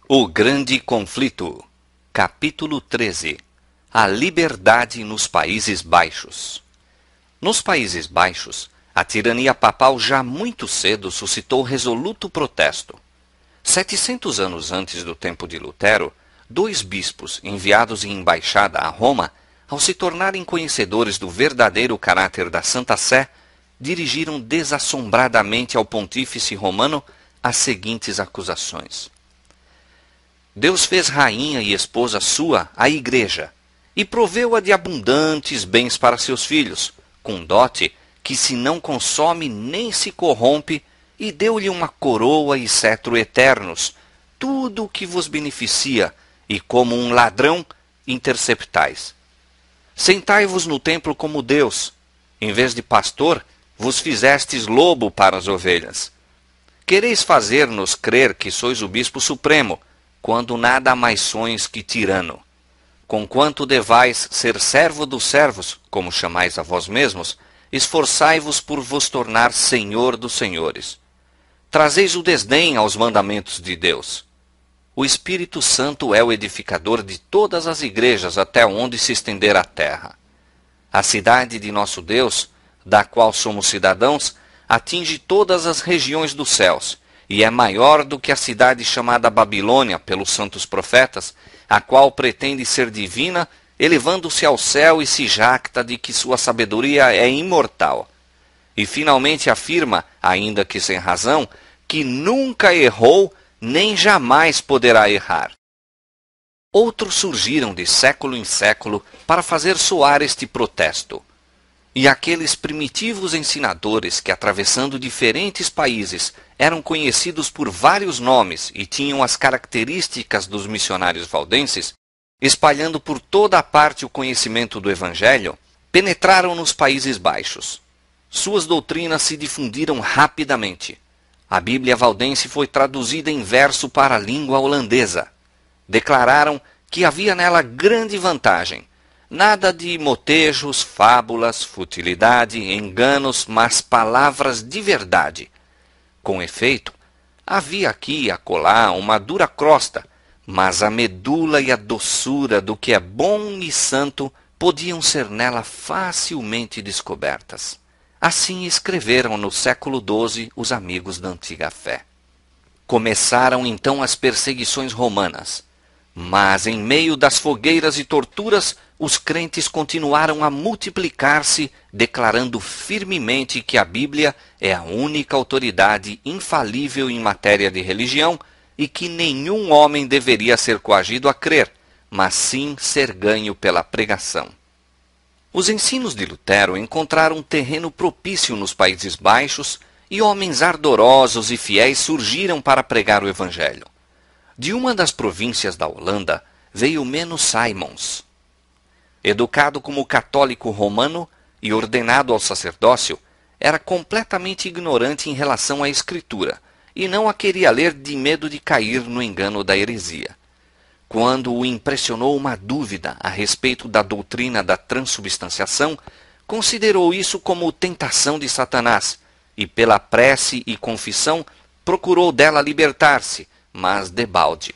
O Grande Conflito. Capítulo 13. A liberdade nos Países Baixos. Nos Países Baixos, a tirania papal já muito cedo suscitou resoluto protesto. 700 anos antes do tempo de Lutero, 2 bispos enviados em embaixada a Roma, ao se tornarem conhecedores do verdadeiro caráter da Santa Sé, dirigiram desassombradamente ao pontífice romano as seguintes acusações. Deus fez rainha e esposa sua a Igreja, e proveu-a de abundantes bens para seus filhos, com dote que se não consome nem se corrompe, e deu-lhe uma coroa e cetro eternos, tudo o que vos beneficia, e como um ladrão interceptais. Sentai-vos no templo como Deus, em vez de pastor, vos fizestes lobo para as ovelhas. Quereis fazer-nos crer que sois o bispo supremo, quando nada mais sois que tirano. Conquanto devais ser servo dos servos, como chamais a vós mesmos, esforçai-vos por vos tornar senhor dos senhores. Trazeis o desdém aos mandamentos de Deus. O Espírito Santo é o edificador de todas as igrejas até onde se estender a terra. A cidade de nosso Deus, da qual somos cidadãos, atinge todas as regiões dos céus, e é maior do que a cidade chamada Babilônia pelos santos profetas, a qual pretende ser divina, elevando-se ao céu e se jacta de que sua sabedoria é imortal. E finalmente afirma, ainda que sem razão, que nunca errou, nem jamais poderá errar. Outros surgiram de século em século para fazer soar este protesto. E aqueles primitivos ensinadores que, atravessando diferentes países, eram conhecidos por vários nomes e tinham as características dos missionários valdenses, espalhando por toda a parte o conhecimento do Evangelho, penetraram nos Países Baixos. Suas doutrinas se difundiram rapidamente. A Bíblia valdense foi traduzida em verso para a língua holandesa. Declararam que havia nela grande vantagem. Nada de motejos, fábulas, futilidade, enganos, mas palavras de verdade. Com efeito, havia aqui e acolá uma dura crosta, mas a medula e a doçura do que é bom e santo podiam ser nela facilmente descobertas. Assim escreveram no século XII os amigos da antiga fé. Começaram então as perseguições romanas. Mas, em meio das fogueiras e torturas, os crentes continuaram a multiplicar-se, declarando firmemente que a Bíblia é a única autoridade infalível em matéria de religião e que nenhum homem deveria ser coagido a crer, mas sim ser ganho pela pregação. Os ensinos de Lutero encontraram terreno propício nos Países Baixos e homens ardorosos e fiéis surgiram para pregar o Evangelho. De uma das províncias da Holanda veio Menno Simons. Educado como católico romano e ordenado ao sacerdócio, era completamente ignorante em relação à Escritura e não a queria ler de medo de cair no engano da heresia. Quando o impressionou uma dúvida a respeito da doutrina da transubstanciação, considerou isso como tentação de Satanás e, pela prece e confissão, procurou dela libertar-se, mas debalde.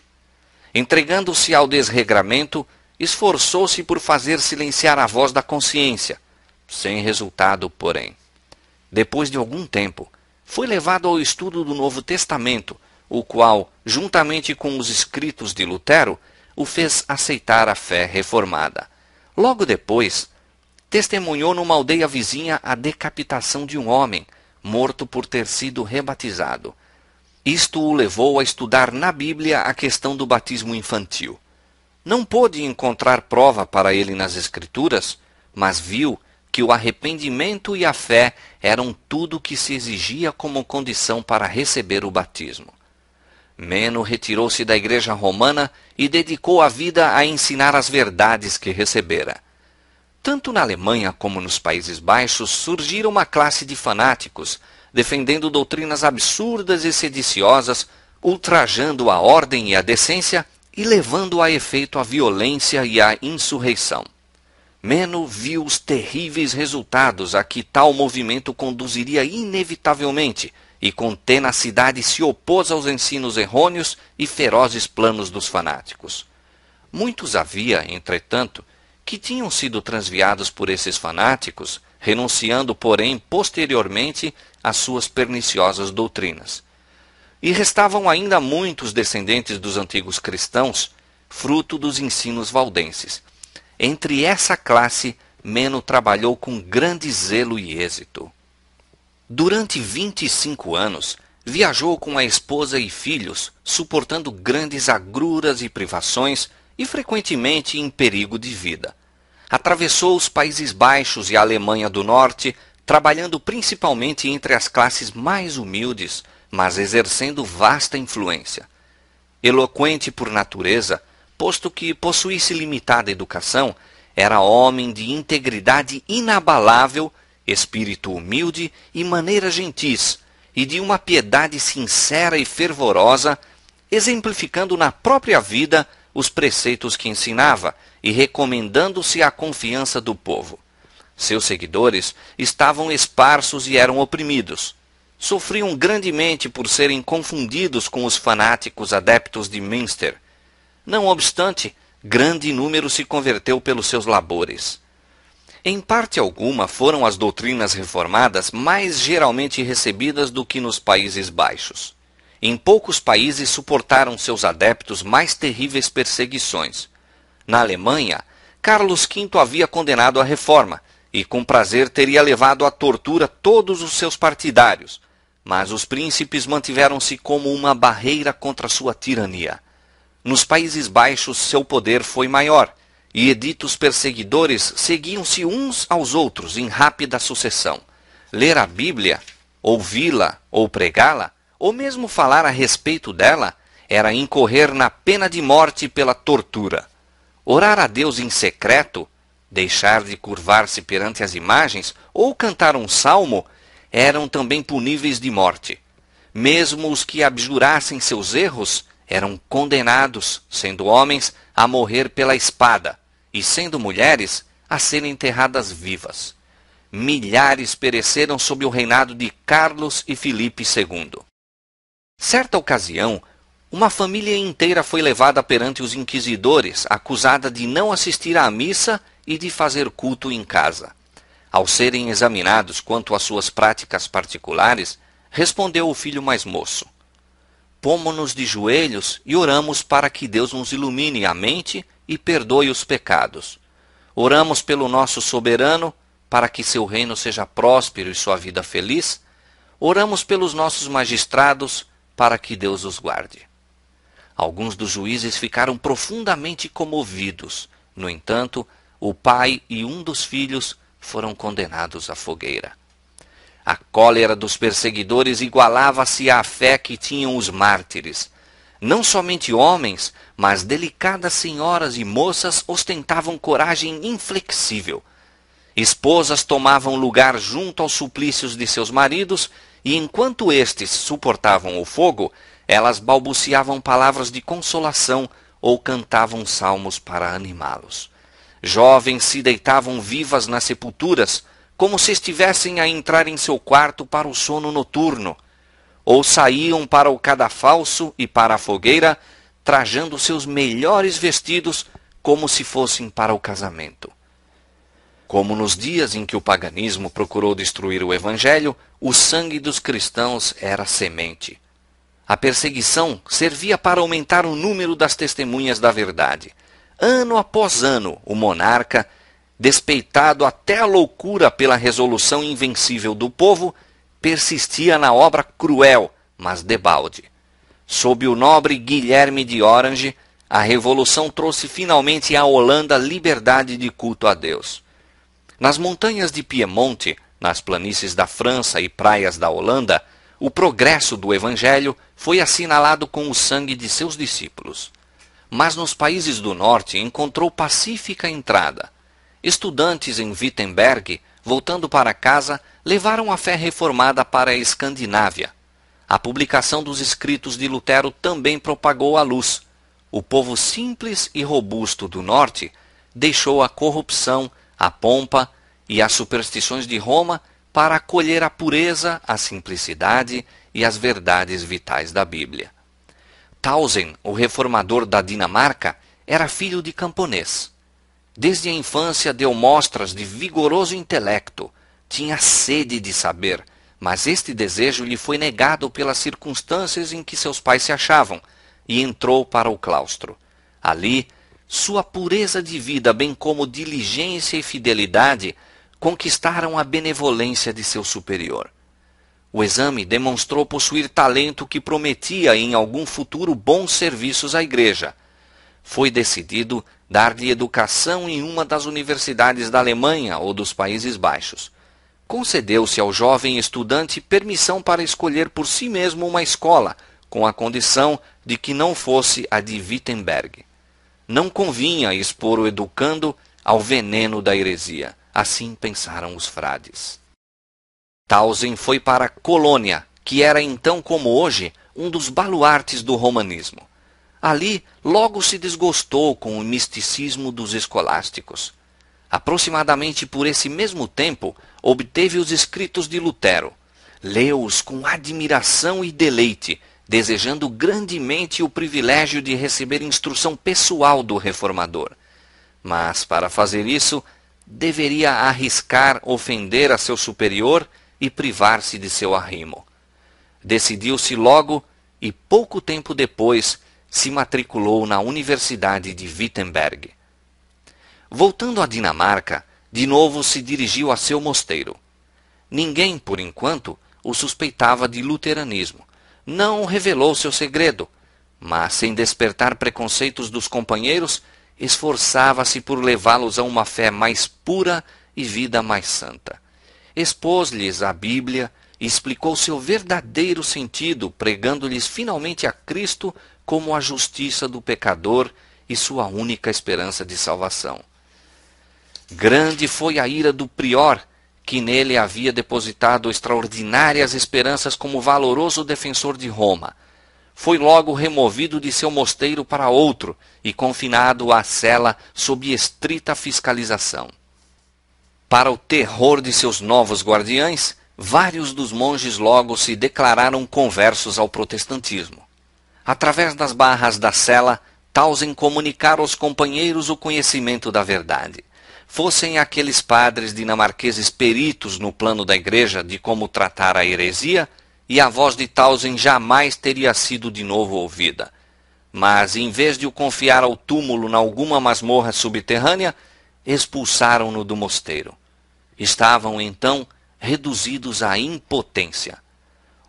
Entregando-se ao desregramento, esforçou-se por fazer silenciar a voz da consciência, sem resultado, porém. Depois de algum tempo, foi levado ao estudo do Novo Testamento, o qual, juntamente com os escritos de Lutero, o fez aceitar a fé reformada. Logo depois, testemunhou numa aldeia vizinha a decapitação de um homem, morto por ter sido rebatizado. Isto o levou a estudar na Bíblia a questão do batismo infantil. Não pôde encontrar prova para ele nas Escrituras, mas viu que o arrependimento e a fé eram tudo o que se exigia como condição para receber o batismo. Menno retirou-se da igreja romana e dedicou a vida a ensinar as verdades que recebera. Tanto na Alemanha como nos Países Baixos surgiram uma classe de fanáticos, defendendo doutrinas absurdas e sediciosas, ultrajando a ordem e a decência e levando a efeito a violência e a insurreição. Menno viu os terríveis resultados a que tal movimento conduziria inevitavelmente e com tenacidade se opôs aos ensinos errôneos e ferozes planos dos fanáticos. Muitos havia, entretanto, que tinham sido transviados por esses fanáticos, renunciando, porém, posteriormente às suas perniciosas doutrinas. E restavam ainda muitos descendentes dos antigos cristãos, fruto dos ensinos valdenses. Entre essa classe, Meno trabalhou com grande zelo e êxito. Durante 25 anos, viajou com a esposa e filhos, suportando grandes agruras e privações e frequentemente em perigo de vida. Atravessou os Países Baixos e a Alemanha do Norte, trabalhando principalmente entre as classes mais humildes, mas exercendo vasta influência. Eloquente por natureza, posto que possuísse limitada educação, era homem de integridade inabalável, espírito humilde e maneiras gentis, e de uma piedade sincera e fervorosa, exemplificando na própria vida os preceitos que ensinava e recomendando-se à confiança do povo. Seus seguidores estavam esparsos e eram oprimidos. Sofriam grandemente por serem confundidos com os fanáticos adeptos de Münster. Não obstante, grande número se converteu pelos seus labores. Em parte alguma foram as doutrinas reformadas mais geralmente recebidas do que nos Países Baixos. Em poucos países suportaram seus adeptos mais terríveis perseguições. Na Alemanha, Carlos V havia condenado a reforma e com prazer teria levado à tortura todos os seus partidários, mas os príncipes mantiveram-se como uma barreira contra sua tirania. Nos Países Baixos seu poder foi maior, e editos perseguidores seguiam-se uns aos outros em rápida sucessão. Ler a Bíblia, ouvi-la ou pregá-la, ou mesmo falar a respeito dela, era incorrer na pena de morte pela tortura. Orar a Deus em secreto, deixar de curvar-se perante as imagens ou cantar um salmo eram também puníveis de morte. Mesmo os que abjurassem seus erros eram condenados, sendo homens, a morrer pela espada, e sendo mulheres, a serem enterradas vivas. Milhares pereceram sob o reinado de Carlos e Filipe II. Certa ocasião, uma família inteira foi levada perante os inquisidores, acusada de não assistir à missa e de fazer culto em casa. Ao serem examinados quanto às suas práticas particulares, respondeu o filho mais moço: "Pomo-nos de joelhos e oramos para que Deus nos ilumine a mente e perdoe os pecados. Oramos pelo nosso soberano, para que seu reino seja próspero e sua vida feliz. Oramos pelos nossos magistrados, para que Deus os guarde." Alguns dos juízes ficaram profundamente comovidos. No entanto, o pai e um dos filhos foram condenados à fogueira. A cólera dos perseguidores igualava-se à fé que tinham os mártires. Não somente homens, mas delicadas senhoras e moças ostentavam coragem inflexível. Esposas tomavam lugar junto aos suplícios de seus maridos, e enquanto estes suportavam o fogo, elas balbuciavam palavras de consolação ou cantavam salmos para animá-los. Jovens se deitavam vivas nas sepulturas, como se estivessem a entrar em seu quarto para o sono noturno, ou saíam para o cadafalso e para a fogueira, trajando seus melhores vestidos, como se fossem para o casamento. Como nos dias em que o paganismo procurou destruir o Evangelho, o sangue dos cristãos era semente. A perseguição servia para aumentar o número das testemunhas da verdade. Ano após ano, o monarca, despeitado até a loucura pela resolução invencível do povo, persistia na obra cruel, mas debalde. Sob o nobre Guilherme de Orange, a revolução trouxe finalmente à Holanda liberdade de culto a Deus. Nas montanhas de Piemonte, nas planícies da França e praias da Holanda, o progresso do Evangelho foi assinalado com o sangue de seus discípulos. Mas nos países do norte encontrou pacífica entrada. Estudantes em Wittenberg, voltando para casa, levaram a fé reformada para a Escandinávia. A publicação dos escritos de Lutero também propagou a luz. O povo simples e robusto do norte deixou a corrupção, a pompa e as superstições de Roma para acolher a pureza, a simplicidade e as verdades vitais da Bíblia. Tausen, o reformador da Dinamarca, era filho de camponês. Desde a infância deu mostras de vigoroso intelecto, tinha sede de saber, mas este desejo lhe foi negado pelas circunstâncias em que seus pais se achavam, e entrou para o claustro. Ali, sua pureza de vida, bem como diligência e fidelidade, conquistaram a benevolência de seu superior. O exame demonstrou possuir talento que prometia em algum futuro bons serviços à igreja. Foi decidido dar-lhe educação em uma das universidades da Alemanha ou dos Países Baixos. Concedeu-se ao jovem estudante permissão para escolher por si mesmo uma escola, com a condição de que não fosse a de Wittenberg. Não convinha expor o educando ao veneno da heresia. Assim pensaram os frades. Tausen foi para Colônia, que era então como hoje um dos baluartes do romanismo. Ali logo se desgostou com o misticismo dos escolásticos. Aproximadamente por esse mesmo tempo, obteve os escritos de Lutero. Leu-os com admiração e deleite, desejando grandemente o privilégio de receber instrução pessoal do reformador. Mas, para fazer isso, deveria arriscar ofender a seu superior e privar-se de seu arrimo. Decidiu-se logo e, pouco tempo depois, se matriculou na Universidade de Wittenberg. Voltando à Dinamarca, de novo se dirigiu a seu mosteiro. Ninguém, por enquanto, o suspeitava de luteranismo. Não revelou seu segredo, mas, sem despertar preconceitos dos companheiros, esforçava-se por levá-los a uma fé mais pura e vida mais santa. Expôs-lhes a Bíblia e explicou seu verdadeiro sentido, pregando-lhes finalmente a Cristo como a justiça do pecador e sua única esperança de salvação. Grande foi a ira do prior, que nele havia depositado extraordinárias esperanças como valoroso defensor de Roma. Foi logo removido de seu mosteiro para outro e confinado à cela sob estrita fiscalização. Para o terror de seus novos guardiães, vários dos monges logo se declararam conversos ao protestantismo. Através das barras da cela, Tausen comunicara aos companheiros o conhecimento da verdade. Fossem aqueles padres dinamarqueses peritos no plano da igreja de como tratar a heresia, e a voz de Tausen jamais teria sido de novo ouvida. Mas, em vez de o confiar ao túmulo em alguma masmorra subterrânea, expulsaram-no do mosteiro. Estavam, então, reduzidos à impotência.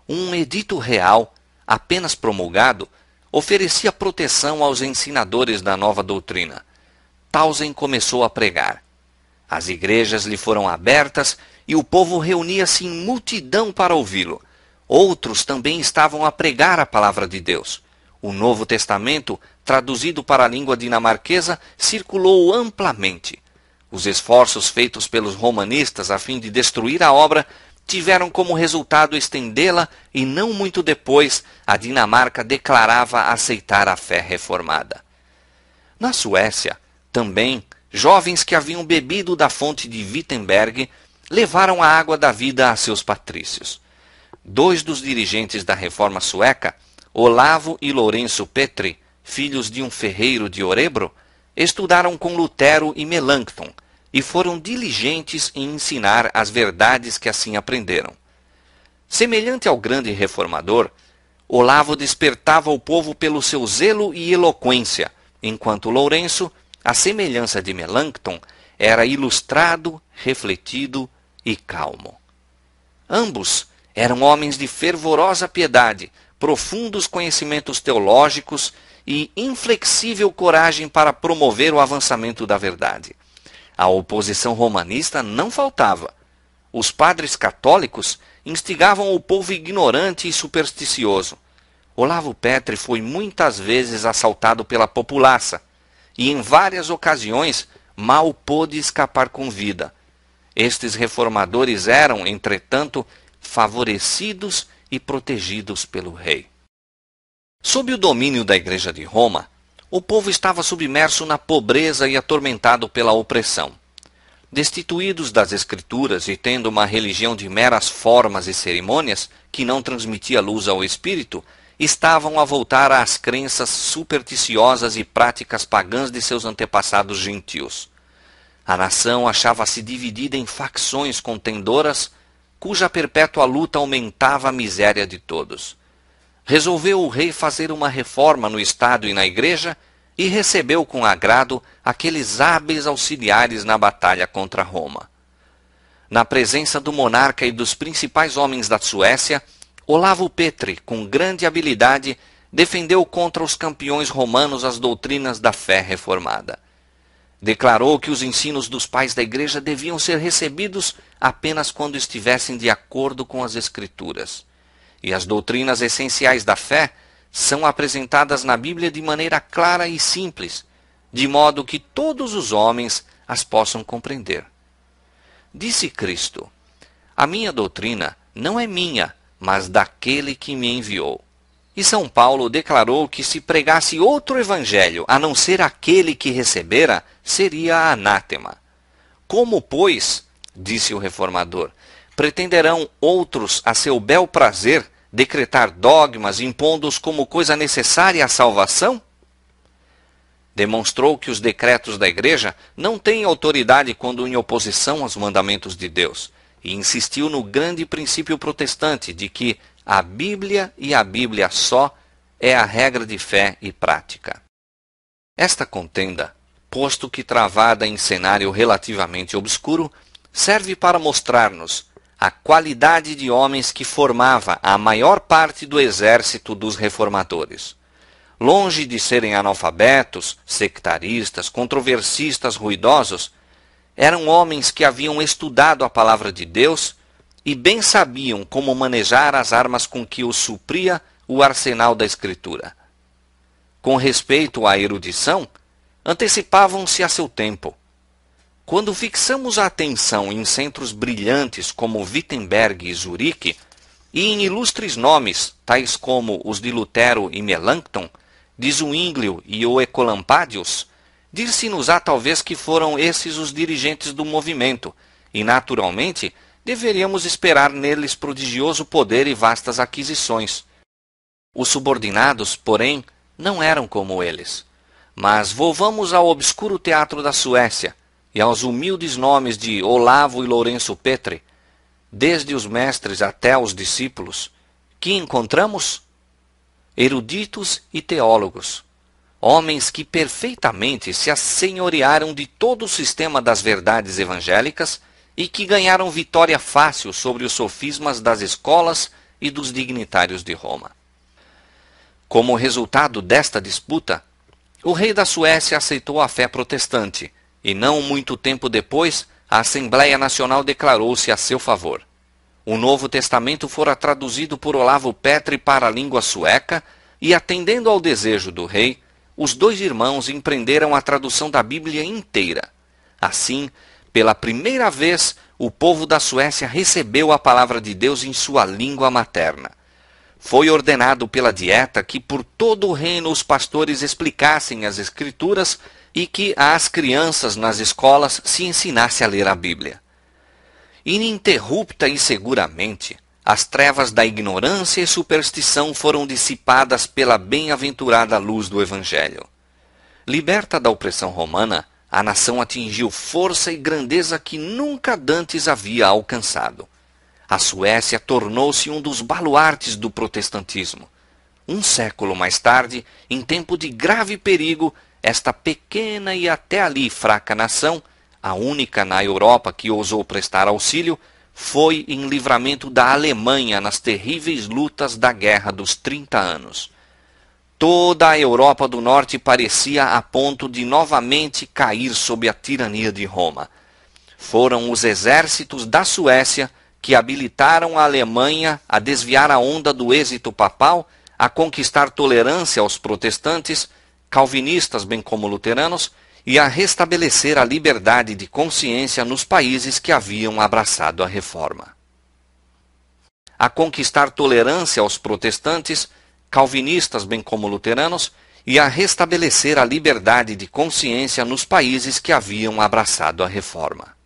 Um edito real, apenas promulgado, oferecia proteção aos ensinadores da nova doutrina. Tausen começou a pregar. As igrejas lhe foram abertas e o povo reunia-se em multidão para ouvi-lo. Outros também estavam a pregar a palavra de Deus. O Novo Testamento, traduzido para a língua dinamarquesa, circulou amplamente. Os esforços feitos pelos romanistas a fim de destruir a obra tiveram como resultado estendê-la e não muito depois a Dinamarca declarava aceitar a fé reformada. Na Suécia, também, jovens que haviam bebido da fonte de Wittenberg levaram a água da vida a seus patrícios. 2 dos dirigentes da reforma sueca, Olavo e Lourenço Petri, filhos de um ferreiro de Orebro, estudaram com Lutero e Melanchthon e foram diligentes em ensinar as verdades que assim aprenderam. Semelhante ao grande reformador, Olavo despertava o povo pelo seu zelo e eloquência, enquanto Lourenço, à semelhança de Melanchthon, era ilustrado, refletido e calmo. Ambos eram homens de fervorosa piedade, profundos conhecimentos teológicos e inflexível coragem para promover o avançamento da verdade. A oposição romanista não faltava. Os padres católicos instigavam o povo ignorante e supersticioso. Olavo Petri foi muitas vezes assaltado pela populaça e em várias ocasiões mal pôde escapar com vida. Estes reformadores eram, entretanto, favorecidos e protegidos pelo rei. Sob o domínio da Igreja de Roma, o povo estava submerso na pobreza e atormentado pela opressão. Destituídos das Escrituras e tendo uma religião de meras formas e cerimônias, que não transmitia luz ao espírito, estavam a voltar às crenças supersticiosas e práticas pagãs de seus antepassados gentios. A nação achava-se dividida em facções contendoras, cuja perpétua luta aumentava a miséria de todos. Resolveu o rei fazer uma reforma no Estado e na Igreja, e recebeu com agrado aqueles hábeis auxiliares na batalha contra Roma. Na presença do monarca e dos principais homens da Suécia, Olavo Petri, com grande habilidade, defendeu contra os campeões romanos as doutrinas da fé reformada. Declarou que os ensinos dos pais da Igreja deviam ser recebidos apenas quando estivessem de acordo com as Escrituras. E as doutrinas essenciais da fé são apresentadas na Bíblia de maneira clara e simples, de modo que todos os homens as possam compreender. Disse Cristo: "A minha doutrina não é minha, mas daquele que me enviou." E São Paulo declarou que se pregasse outro evangelho, a não ser aquele que recebera, seria anátema. Como, pois, disse o reformador, pretenderão outros a seu bel prazer decretar dogmas, impondo-os como coisa necessária à salvação? Demonstrou que os decretos da Igreja não têm autoridade quando em oposição aos mandamentos de Deus, e insistiu no grande princípio protestante de que a Bíblia e a Bíblia só é a regra de fé e prática. Esta contenda, posto que travada em cenário relativamente obscuro, serve para mostrar-nos a qualidade de homens que formava a maior parte do exército dos reformadores. Longe de serem analfabetos, sectaristas, controversistas ruidosos, eram homens que haviam estudado a palavra de Deus e bem sabiam como manejar as armas com que os supria o arsenal da Escritura. Com respeito à erudição, antecipavam-se a seu tempo. Quando fixamos a atenção em centros brilhantes como Wittenberg e Zurique, e em ilustres nomes, tais como os de Lutero e Melanchthon, de Zwinglio e Oecolampadius, dir-se-nos-á talvez que foram esses os dirigentes do movimento, e naturalmente deveríamos esperar neles prodigioso poder e vastas aquisições. Os subordinados, porém, não eram como eles. Mas volvamos ao obscuro teatro da Suécia, e aos humildes nomes de Olavo e Lourenço Petri, desde os mestres até os discípulos, que encontramos? Eruditos e teólogos, homens que perfeitamente se assenhorearam de todo o sistema das verdades evangélicas e que ganharam vitória fácil sobre os sofismas das escolas e dos dignitários de Roma. Como resultado desta disputa, o rei da Suécia aceitou a fé protestante, e não muito tempo depois, a Assembleia Nacional declarou-se a seu favor. O Novo Testamento fora traduzido por Olavo Petri para a língua sueca, e atendendo ao desejo do rei, os dois irmãos empreenderam a tradução da Bíblia inteira. Assim, pela primeira vez, o povo da Suécia recebeu a palavra de Deus em sua língua materna. Foi ordenado pela dieta que por todo o reino os pastores explicassem as Escrituras e que às crianças nas escolas se ensinasse a ler a Bíblia. Ininterrupta e seguramente, as trevas da ignorância e superstição foram dissipadas pela bem-aventurada luz do Evangelho. Liberta da opressão romana, a nação atingiu força e grandeza que nunca dantes havia alcançado. A Suécia tornou-se um dos baluartes do protestantismo. Um século mais tarde, em tempo de grave perigo, esta pequena e até ali fraca nação, a única na Europa que ousou prestar auxílio, foi em livramento da Alemanha nas terríveis lutas da Guerra dos 30 Anos. Toda a Europa do Norte parecia a ponto de novamente cair sob a tirania de Roma. Foram os exércitos da Suécia que habilitaram a Alemanha a desviar a onda do êxito papal, a conquistar tolerância aos protestantes, calvinistas bem como luteranos, e a restabelecer a liberdade de consciência nos países que haviam abraçado a reforma. A conquistar tolerância aos protestantes, calvinistas bem como luteranos, e a restabelecer a liberdade de consciência nos países que haviam abraçado a reforma.